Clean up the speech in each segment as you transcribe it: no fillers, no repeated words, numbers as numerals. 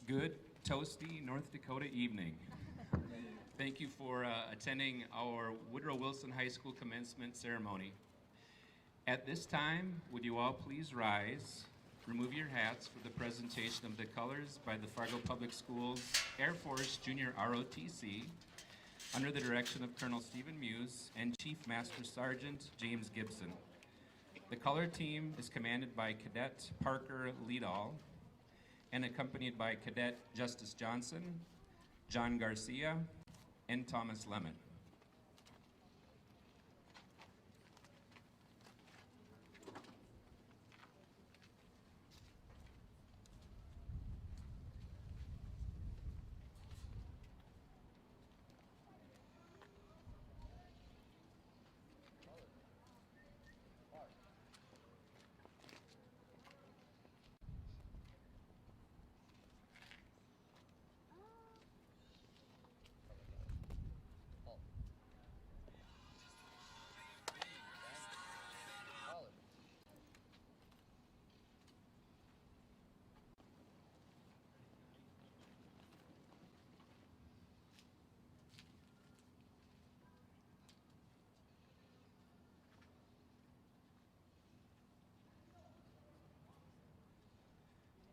Good, toasty North Dakota evening. Thank you for attending our Woodrow Wilson High School commencement ceremony. At this time, would you all please rise, remove your hats for the presentation of the colors by the Fargo Public Schools Air Force Junior ROTC under the direction of Colonel Stephen Muse and Chief Master Sergeant James Gibson. The color team is commanded by Cadet Parker Leadall and accompanied by Cadet Justice Johnson, John Garcia, and Thomas Lemon.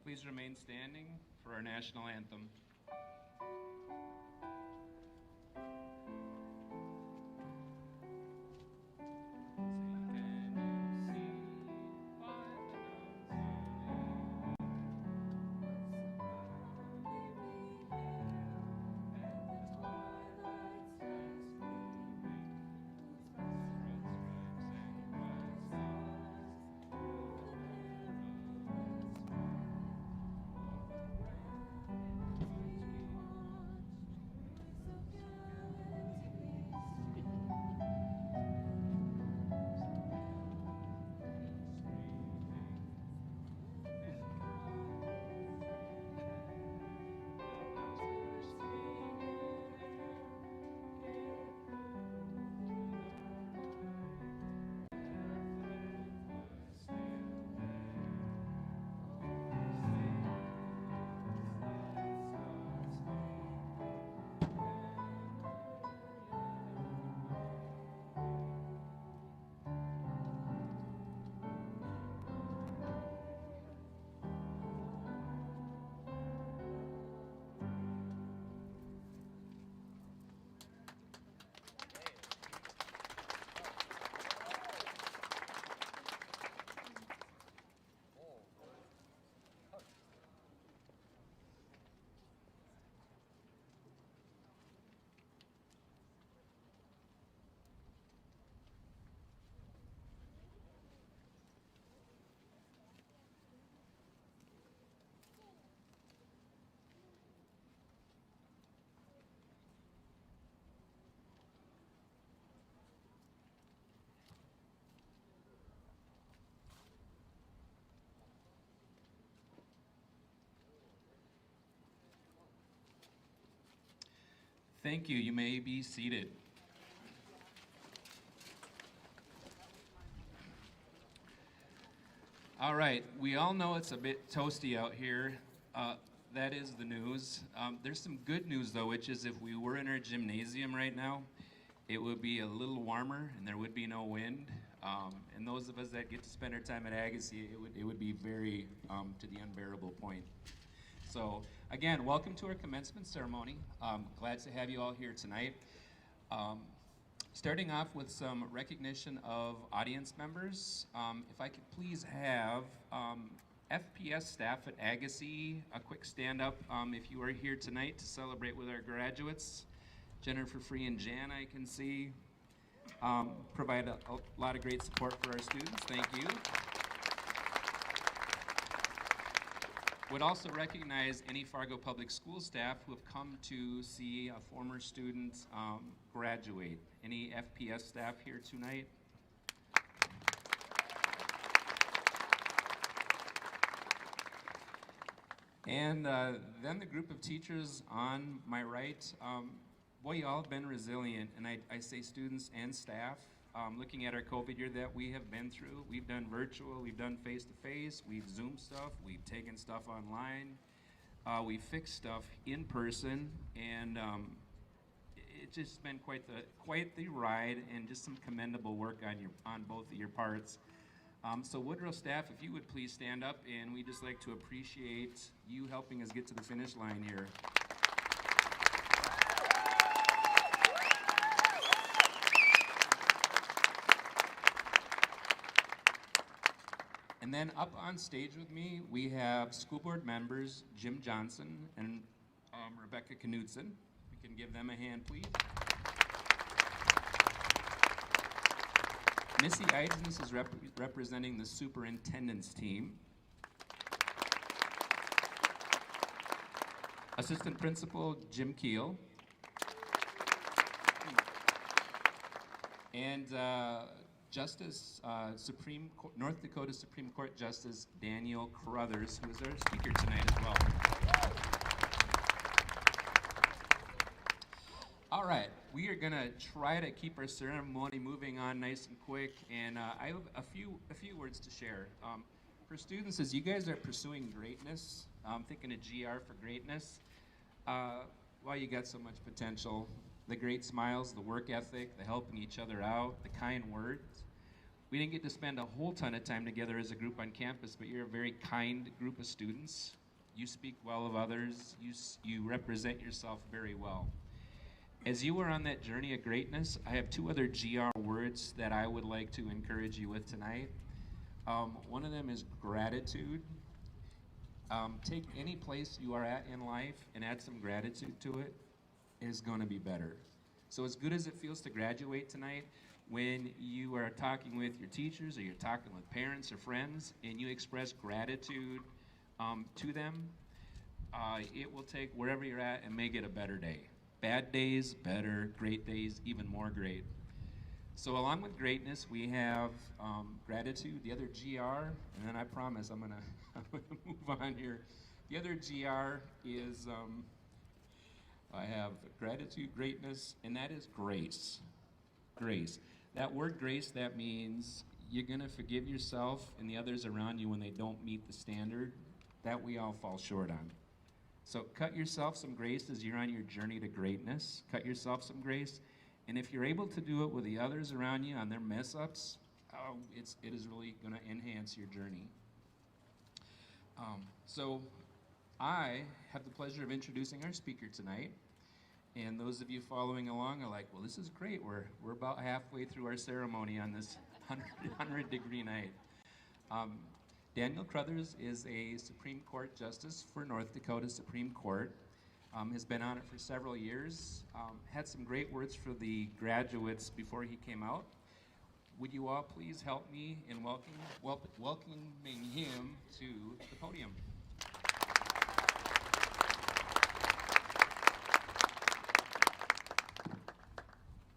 Please remain standing for our national anthem. Thank you. You may be seated. All right, we all know it's a bit toasty out here. That is the news. There's some good news though, which is if we were in our gymnasium right now, it would be a little warmer and there would be no wind. And those of us that get to spend our time at Agassiz, it would be very to the unbearable point. So again, welcome to our commencement ceremony. Glad to have you all here tonight. Starting off with some recognition of audience members. If I could please have FPS staff at Agassiz, a quick stand up if you are here tonight to celebrate with our graduates. Jennifer Free and Jan, I can see, provide a lot of great support for our students. Thank you. Would also recognize any Fargo Public School staff who have come to see a former student graduate. Any FPS staff here tonight? And then the group of teachers on my right, boy, y'all have been resilient, and I say students and staff. Looking at our COVID year that we have been through, we've done virtual, we've done face-to-face, we've Zoomed stuff, we've taken stuff online. We fixed stuff in person, and it's just been quite the ride, and just some commendable work on both of your parts. So Woodrow staff, if you would please stand up, and we'd just like to appreciate you helping us get to the finish line here. And then up on stage with me, we have school board members Jim Johnson and Rebecca Knudsen. We can give them a hand, please. Missy Eidsness is representing the superintendent's team. Assistant Principal Jim Keel. And North Dakota Supreme Court Justice Daniel Crothers, who is our speaker tonight as well. All right, we are gonna try to keep our ceremony moving on nice and quick, and I have a few words to share. For students, as you guys are pursuing greatness, I'm thinking of GR for greatness. Well, you got so much potential. The great smiles, the work ethic, the helping each other out, the kind words. We didn't get to spend a whole ton of time together as a group on campus, but you're a very kind group of students. You speak well of others. You represent yourself very well. As you are on that journey of greatness, I have two other GR words that I would like to encourage you with tonight. One of them is gratitude. Take any place you are at in life and add some gratitude to it. Is going to be better. So as good as it feels to graduate tonight, when you are talking with your teachers or you're talking with parents or friends and you express gratitude to them, it will take wherever you're at and make it a better day. Bad days, better. Great days, even more great. So along with greatness, we have gratitude, the other GR, and then I promise I'm gonna move on here. The other GR is I have gratitude, greatness, and that is grace. Grace. That word grace, that means you're going to forgive yourself and the others around you when they don't meet the standard that we all fall short on. So cut yourself some grace as you're on your journey to greatness. Cut yourself some grace. And if you're able to do it with the others around you on their mess-ups, it is really going to enhance your journey. So I have the pleasure of introducing our speaker tonight. And those of you following along are like, well, this is great. We're about halfway through our ceremony on this 100-degree night. Daniel Crothers is a Supreme Court Justice for North Dakota Supreme Court. Has been on it for several years. Had some great words for the graduates before he came out. Would you all please help me in welcoming him to the podium?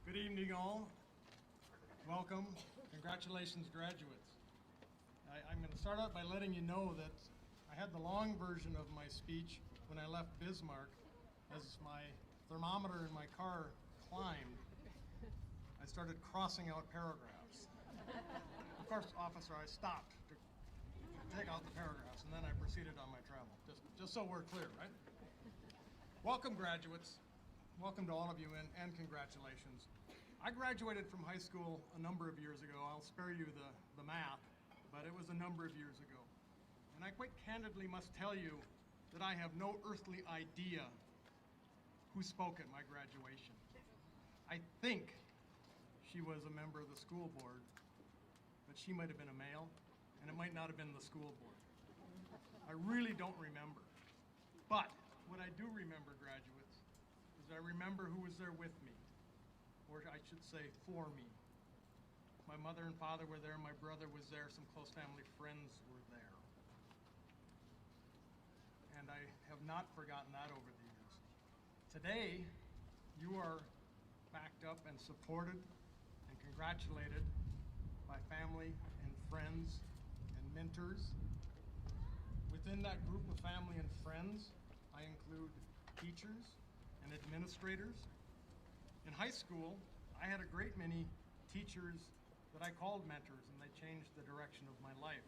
Good evening, all. Welcome. Congratulations, graduates. I'm going to start out by letting you know that I had the long version of my speech when I left Bismarck. As my thermometer in my car climbed, I started crossing out paragraphs. Of course, officer, I stopped to take out the paragraphs, and then I proceeded on my travel. Just so we're clear, right? Welcome, graduates. Welcome to all of you, and congratulations. I graduated from high school a number of years ago. I'll spare you the math, but it was a number of years ago. And I quite candidly must tell you that I have no earthly idea who spoke at my graduation. I think she was a member of the school board, but she might have been a male, and it might not have been the school board. I really don't remember. But what I do remember, graduates, is I remember who was there with me, or I should say for me. My mother and father were there, my brother was there, some close family friends were there. And I have not forgotten that over the years. Today, you are backed up and supported and congratulated by family and friends and mentors. Within that group of family and friends, I include teachers and administrators. In high school, I had a great many teachers that I called mentors, and they changed the direction of my life.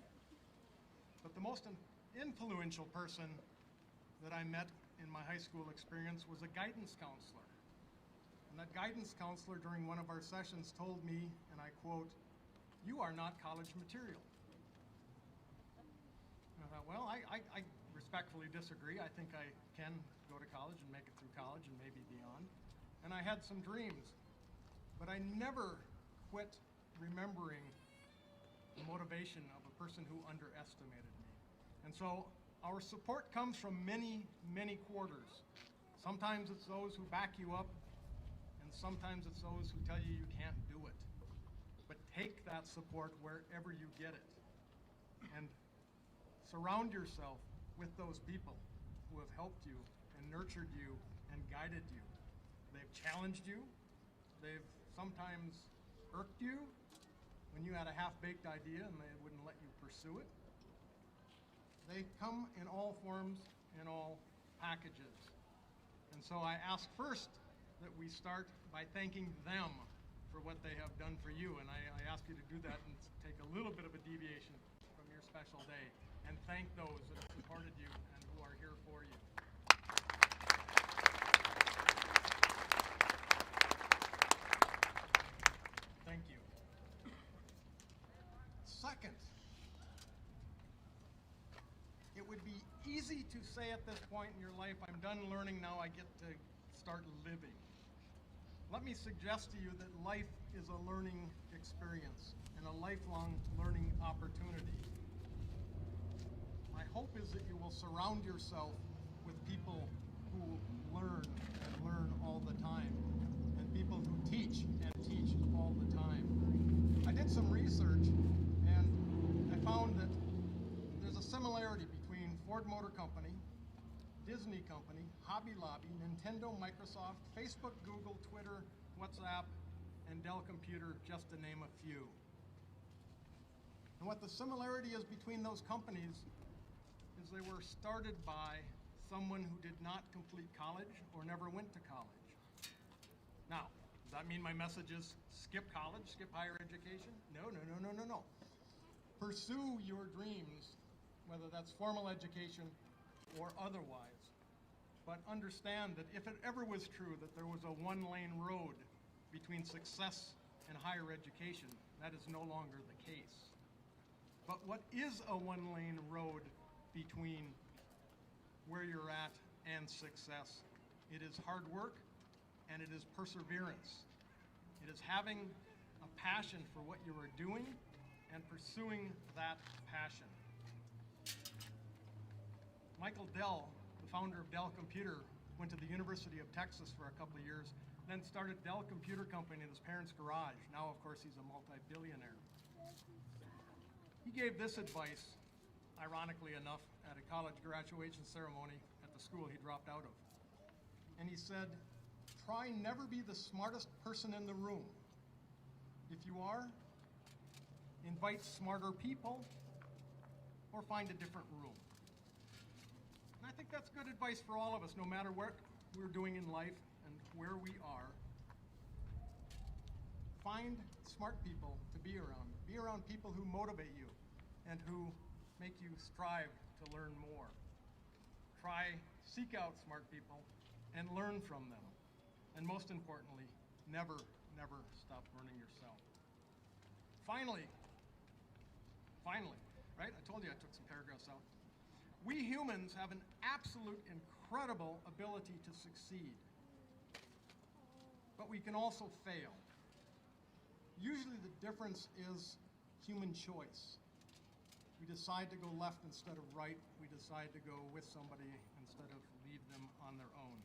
But the most influential person that I met in my high school experience was a guidance counselor. And that guidance counselor during one of our sessions told me, and I quote, "You are not college material." And I thought, well, I respectfully disagree. I think I can go to college and make it through college and maybe beyond. And I had some dreams, but I never quit remembering the motivation of a person who underestimated me. And so our support comes from many, many quarters. Sometimes it's those who back you up, and sometimes it's those who tell you you can't do it. But take that support wherever you get it. And surround yourself with those people who have helped you and nurtured you and guided you. They've challenged you. They've sometimes irked you when you had a half-baked idea and they wouldn't let you pursue it. They come in all forms, in all packages. And so I ask first that we start by thanking them for what they have done for you. And I ask you to do that and take a little bit of a deviation from your special day and thank those that have supported you and who are here for you. Thank you. Second, it would be easy to say at this point in your life, I'm done learning, now I get to start living. Let me suggest to you that life is a learning experience and a lifelong learning opportunity. My hope is that you will surround yourself with people who learn and learn all the time, and people who teach and teach all the time. I did some research and I found that there's a similarity between Ford Motor Company, Disney Company, Hobby Lobby, Nintendo, Microsoft, Facebook, Google, Twitter, WhatsApp, and Dell Computer, just to name a few. And what the similarity is between those companies is they were started by someone who did not complete college or never went to college. Now, does that mean my message is skip college, skip higher education? No, no, no, no, no, no. Pursue your dreams, whether that's formal education or otherwise. But understand that if it ever was true that there was a one-lane road between success and higher education, that is no longer the case. But what is a one-lane road between where you're at and success? It is hard work and it is perseverance. It is having a passion for what you are doing and pursuing that passion. Michael Dell, the founder of Dell Computer, went to the University of Texas for a couple of years, then started Dell Computer Company in his parents' garage. Now, of course, he's a multi-billionaire. He gave this advice, ironically enough, at a college graduation ceremony at the school he dropped out of. And he said, try never be the smartest person in the room. If you are, invite smarter people or find a different room. And I think that's good advice for all of us, no matter what we're doing in life and where we are. Find smart people to be around. Be around people who motivate you and who make you strive to learn more. Seek out smart people and learn from them. And most importantly, never, never stop learning yourself. Finally, right? I told you I took some paragraphs out. We humans have an absolute incredible ability to succeed, but we can also fail. Usually the difference is human choice. We decide to go left instead of right. We decide to go with somebody instead of leave them on their own.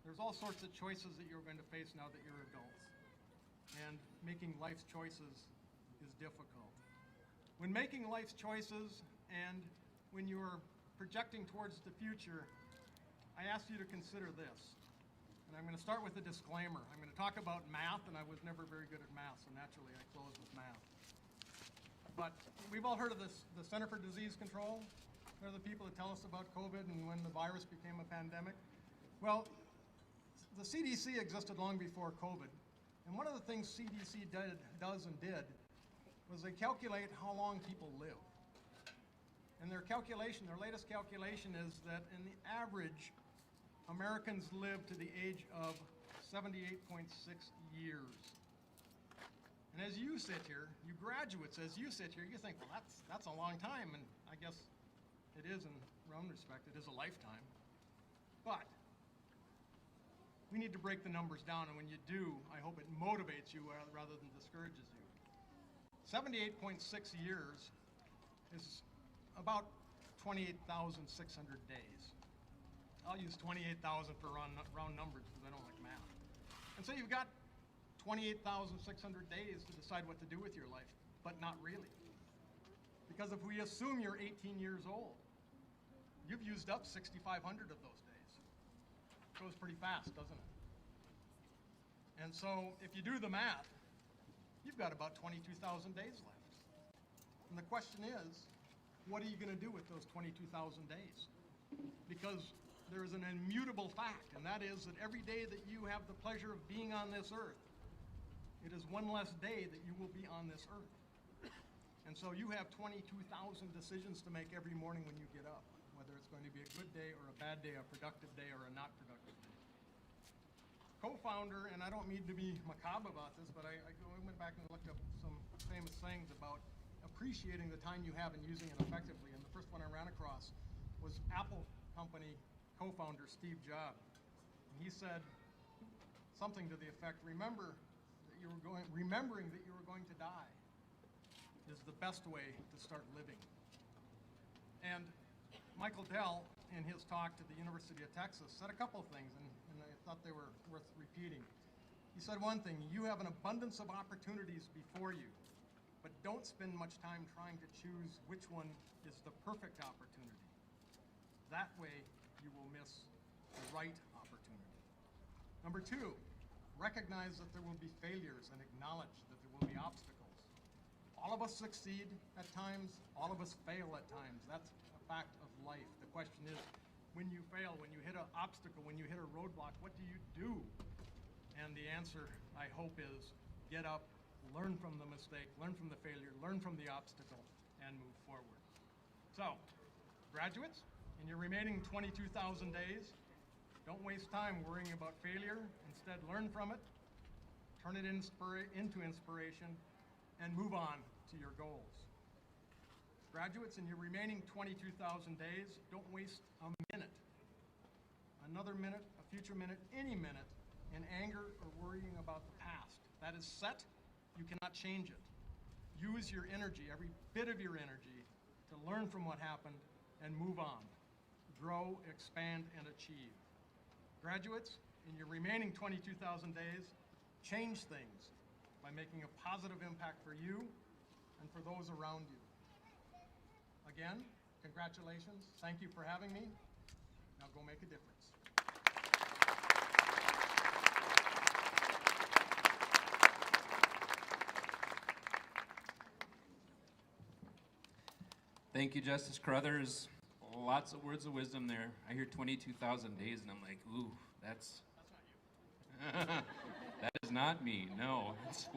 There's all sorts of choices that you're going to face now that you're adults. And making life's choices is difficult. When making life's choices and when you're projecting towards the future, I ask you to consider this. And I'm going to start with a disclaimer. I'm going to talk about math, and I was never very good at math, so naturally I close with math. But we've all heard of this, the Center for Disease Control. They're the people that tell us about COVID and when the virus became a pandemic. Well, the CDC existed long before COVID. And one of the things CDC does and did was they calculate how long people live. And their calculation, their latest calculation is that in the average, Americans live to the age of 78.6 years. And as you sit here, you graduates, as you sit here, you think, well, that's a long time, and I guess it is in some respect, it is a lifetime. But we need to break the numbers down, and when you do, I hope it motivates you rather than discourages you. 78.6 years is about 28,600 days. I'll use 28,000 for round numbers because I don't like math. And so you've got 28,600 days to decide what to do with your life, but not really. Because if we assume you're 18 years old, you've used up 6,500 of those days. It goes pretty fast, doesn't it? And so if you do the math, you've got about 22,000 days left. And the question is, what are you going to do with those 22,000 days? Because there is an immutable fact, and that is that every day that you have the pleasure of being on this earth, it is one less day that you will be on this earth. And so you have 22,000 decisions to make every morning when you get up, whether it's going to be a good day or a bad day, a productive day or a not productive day. Co-founder, and I don't mean to be macabre about this, but I went back and looked up some famous sayings about appreciating the time you have and using it effectively. And the first one I ran across was Apple company co-founder Steve Jobs. And he said something to the effect, remembering that you were going to die is the best way to start living. And Michael Dell, in his talk to the University of Texas, said a couple of things, and I thought they were worth repeating. He said one thing, you have an abundance of opportunities before you, but don't spend much time trying to choose which one is the perfect opportunity. That way, you will miss the right opportunity. Number two, recognize that there will be failures and acknowledge that there will be obstacles. All of us succeed at times, all of us fail at times. That's a fact of life. The question is, when you fail, when you hit an obstacle, when you hit a roadblock, what do you do? And the answer, I hope, is get up, learn from the mistake, learn from the failure, learn from the obstacle, and move forward. So, graduates, in your remaining 22,000 days, don't waste time worrying about failure. Instead, learn from it, turn it into inspiration, and move on to your goals. Graduates, in your remaining 22,000 days, don't waste a minute, another minute, a future minute, any minute, in anger or worrying about the past. That is set. You cannot change it. Use your energy, every bit of your energy, to learn from what happened and move on. Grow, expand, and achieve. Graduates, in your remaining 22,000 days, change things by making a positive impact for you and for those around you. Again, congratulations. Thank you for having me. Now go make a difference. Thank you, Justice Crothers. Lots of words of wisdom there. I hear 22,000 days, and I'm like, ooh, that's not you. That is not me. No, it's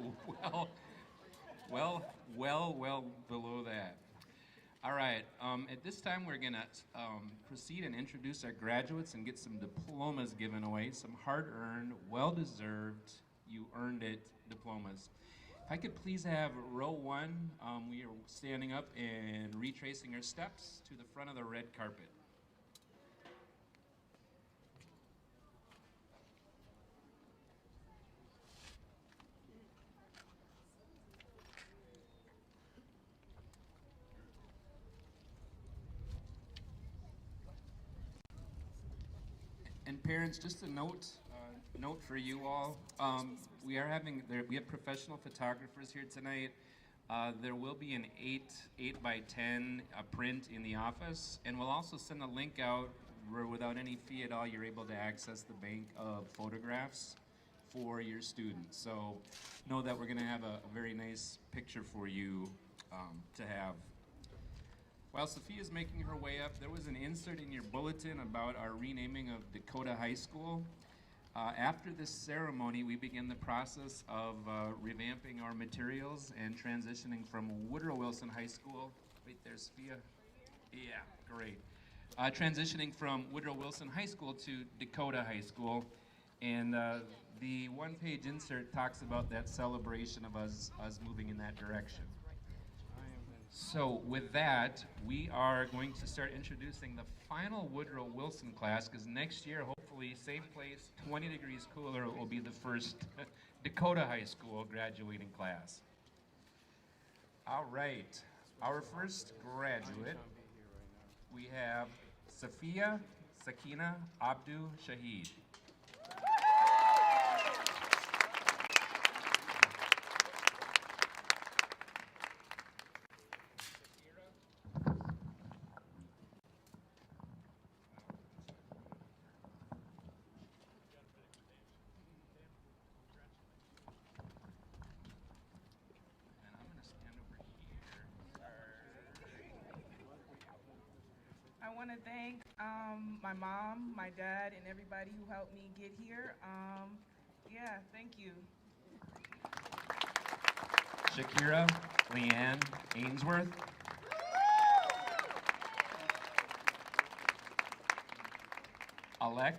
well below that. All right. At this time, we're gonna proceed and introduce our graduates and get some diplomas given away. Some hard-earned, well-deserved, you earned it diplomas. If I could please have row one, we are standing up and retracing our steps to the front of the red carpet. And parents, just a note for you all. We have professional photographers here tonight. There will be an 8 by 10 print in the office, and we'll also send a link out where without any fee at all, you're able to access the bank of photographs for your students. So know that we're gonna have a very nice picture for you to have. While Sophia is making her way up, there was an insert in your bulletin about our renaming of Dakota High School. After this ceremony, we begin the process of revamping our materials and transitioning from Woodrow Wilson High School, wait there, Sophia, Yeah, great. Transitioning from Woodrow Wilson High School to Dakota High School, and the one-page insert talks about that celebration of us moving in that direction. So with that, we are going to start introducing the final Woodrow Wilson class, because next year, hopefully, same place, 20 degrees cooler, it will be the first Dakota High School graduating class. All right, our first graduate, we have Sophia, Sakina, Abdul, Shaheed. I want to thank my mom, my dad, and everybody who helped me get here. Yeah, thank you. Shakira, Leanne, Ainsworth. Alec,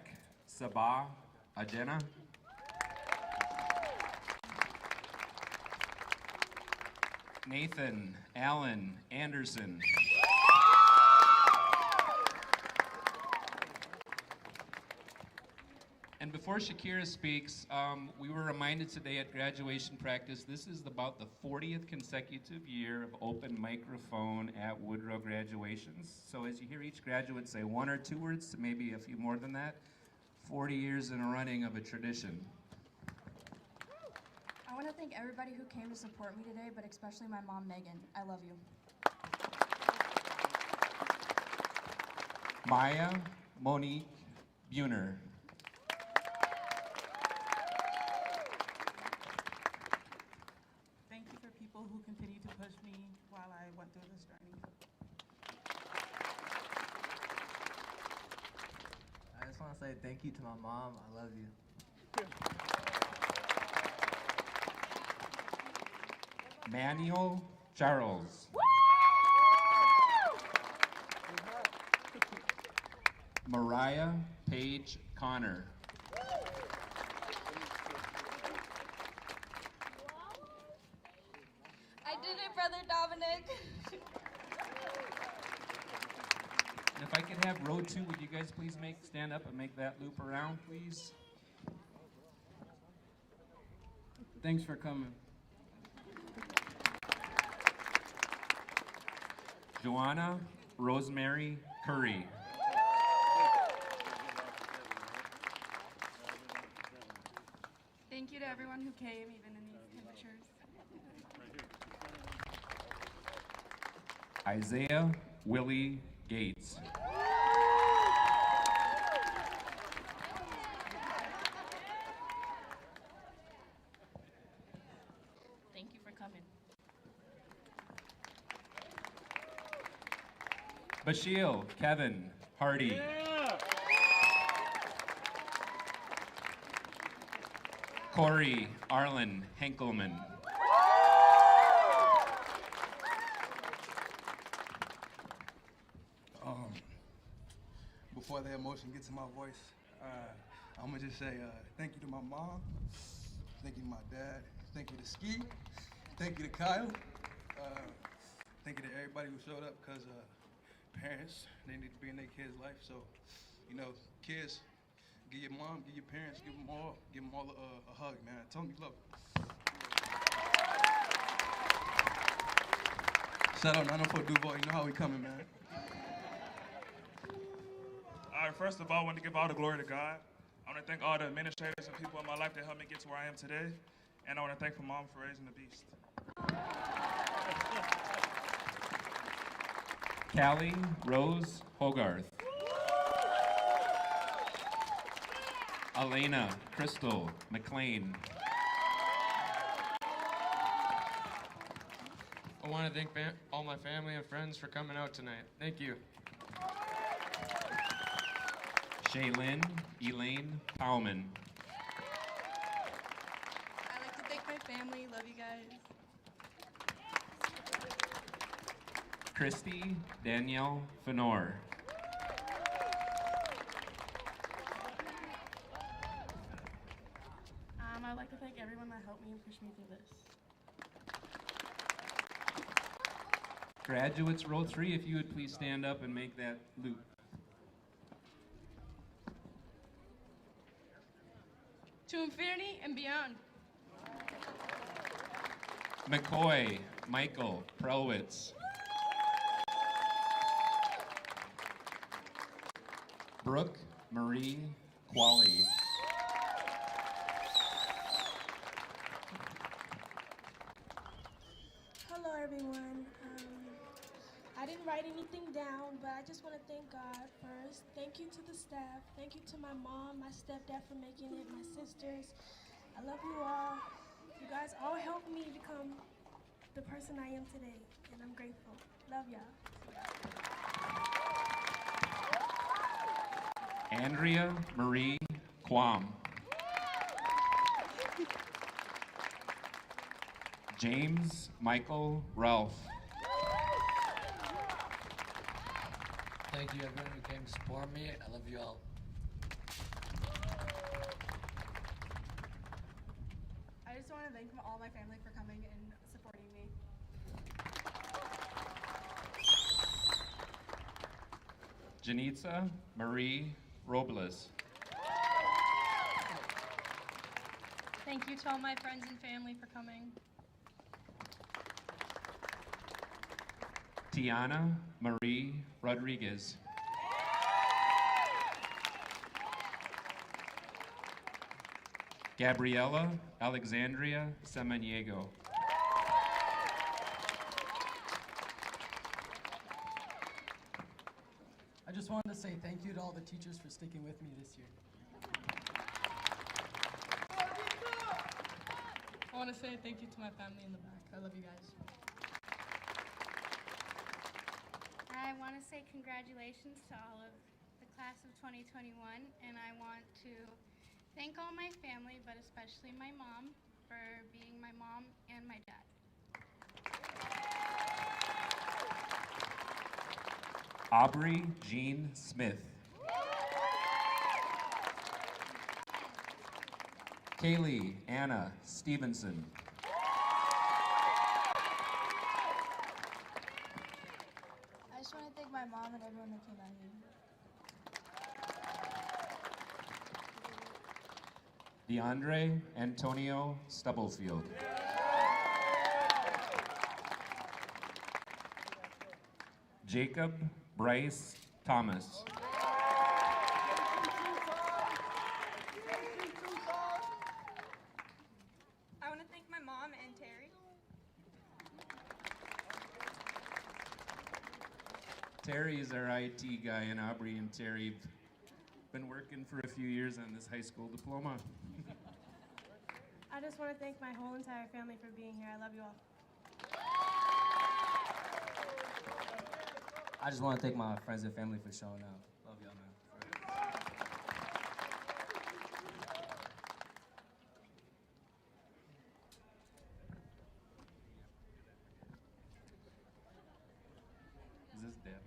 Sabah, Adena. Nathan, Allen, Anderson. And before Shakira speaks, we were reminded today at graduation practice, this is about the 40th consecutive year of open microphone at Woodrow graduations. So as you hear each graduate say one or two words, maybe a few more than that, 40 years in a running of a tradition. I want to thank everybody who came to support me today, but especially my mom, Megan. I love you. Maya, Monique, Buhner. Thank you for people who continue to push me while I went through this journey. I just want to say thank you to my mom. I love you. Manuel Charles. Mariah Paige Connor. I did it, Brother Dominic. And if I could have row 2, would you guys please stand up and make that loop around, please? Thanks for coming. Joanna Rosemary Curry. Thank you to everyone who came, even in these temperatures. Isaiah Willie Gates. Thank you for coming. Bashil Kevin Hardy. Corey Arlen Henkelman. Before the emotion gets in my voice, I'm gonna just say thank you to my mom, thank you to my dad, thank you to Ski, thank you to Kyle, thank you to everybody who showed up, because parents, they need to be in their kids' life. So, you know, kids, give your mom, give your parents, give them all a hug, man. Tell them you love them. Shout out 904 Duval, you know how we coming, man. All right, first of all, I want to give all the glory to God. I want to thank all the administrators and people in my life that helped me get to where I am today. And I want to thank my mom for raising the beast. Callie Rose Hogarth. Elena Crystal McLean. I want to thank all my family and friends for coming out tonight. Thank you. Shaylin Elaine Powman. I'd like to thank my family. Love you guys. Christy Danielle Fenor. I'd like to thank everyone that helped me and pushed me through this. Graduates, row 3, if you would please stand up and make that loop. To infinity and beyond. McCoy Michael Prelwitz. Brooke Marie Qualley. Hello, everyone. I didn't write anything down, but I just want to thank God first. Thank you to the staff. Thank you to my mom, my stepdad for making it, my sisters. I love you all. You guys all helped me become the person I am today, and I'm grateful. Love y'all. Andrea Marie Quam. James Michael Ralph. Thank you everyone who came to support me. I love you all. I just want to thank all my family for coming and supporting me. Janitza Marie Robles. Thank you to all my friends and family for coming. Tiana Marie Rodriguez. Gabriela Alexandria Samaniego. I just wanted to say thank you to all the teachers for sticking with me this year. I want to say thank you to my family in the back. I love you guys. I want to say congratulations to all of the class of 2021, and I want to thank all my family, but especially my mom, for being my mom and my dad. Aubrey Jean Smith. Kaylee Anna Stevenson. I just want to thank my mom and everyone who came out here. DeAndre Antonio Stubblefield. Jacob Bryce Thomas. I want to thank my mom and Terry. Terry is our IT guy, and Aubrey and Terry have been working for a few years on this high school diploma. I just want to thank my whole entire family for being here. I love you all. I just want to thank my friends and family for showing up. Love y'all, man. Is this Devin?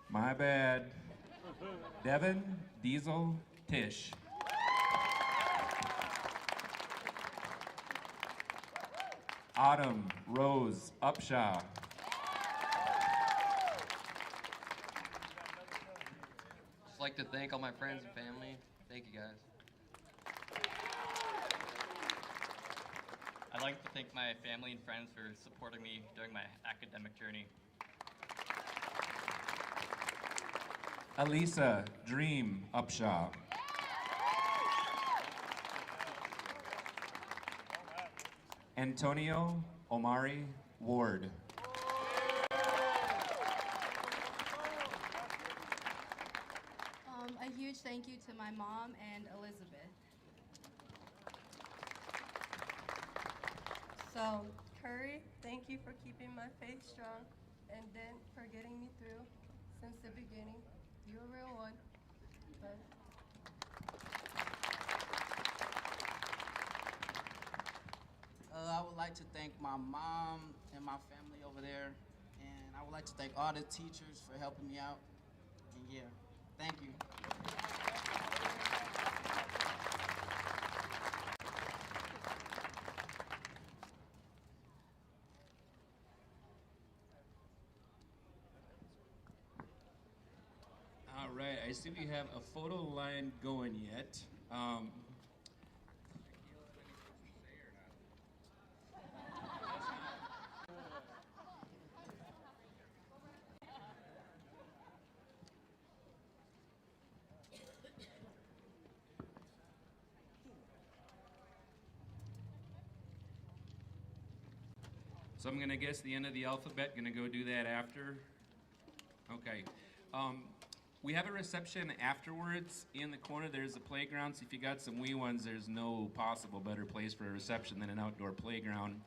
My bad. Devin Diesel Tish. Autumn Rose Upshaw. Just like to thank all my friends and family. Thank you guys. I'd like to thank my family and friends for supporting me during my academic journey. Elisa Dream Upshaw. Antonio Omari Ward. A huge thank you to my mom and Elizabeth. So, Curry, thank you for keeping my faith strong, and then for getting me through since the beginning. You're a real one. But I would like to thank my mom and my family over there. I would like to thank all the teachers for helping me out. And yeah, thank you. All right, I see we have a photo line going yet. So I'm gonna guess the end of the alphabet, gonna go do that after. Okay. We have a reception afterwards. In the corner, there's a playground. So if you got some wee ones, there's no possible better place for a reception than an outdoor playground.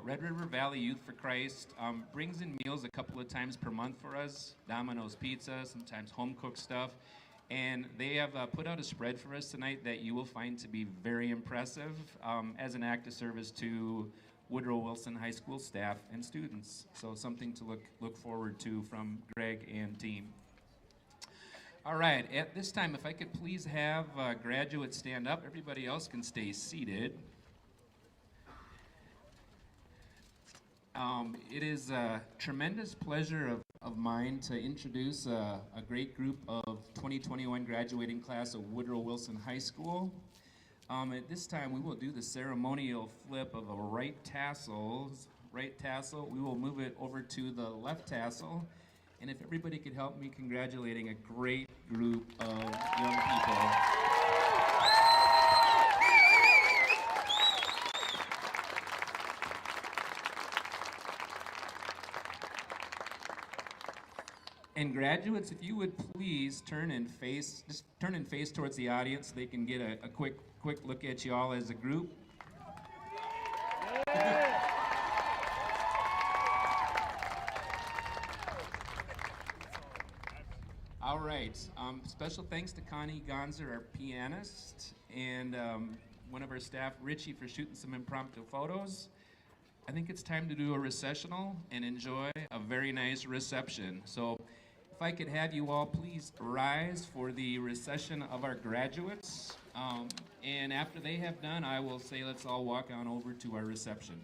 Red River Valley Youth for Christ brings in meals a couple of times per month for us. Domino's Pizza, sometimes home-cooked stuff. And they have put out a spread for us tonight that you will find to be very impressive as an act of service to Woodrow Wilson High School staff and students. So something to look forward to from Greg and team. All right, at this time, if I could please have graduates stand up. Everybody else can stay seated. It is a tremendous pleasure of mine to introduce a great group of 2021 graduating class of Woodrow Wilson High School. At this time, we will do the ceremonial flip of a right tassel. We will move it over to the left tassel. And if everybody could help me congratulating a great group of young people. And graduates, if you would please turn and face towards the audience so they can get a quick look at you all as a group. All right, special thanks to Connie Gonzer, our pianist, and one of our staff, Richie, for shooting some impromptu photos. I think it's time to do a recessional and enjoy a very nice reception. So if I could have you all please rise for the recession of our graduates. And after they have done, I will say let's all walk on over to our reception.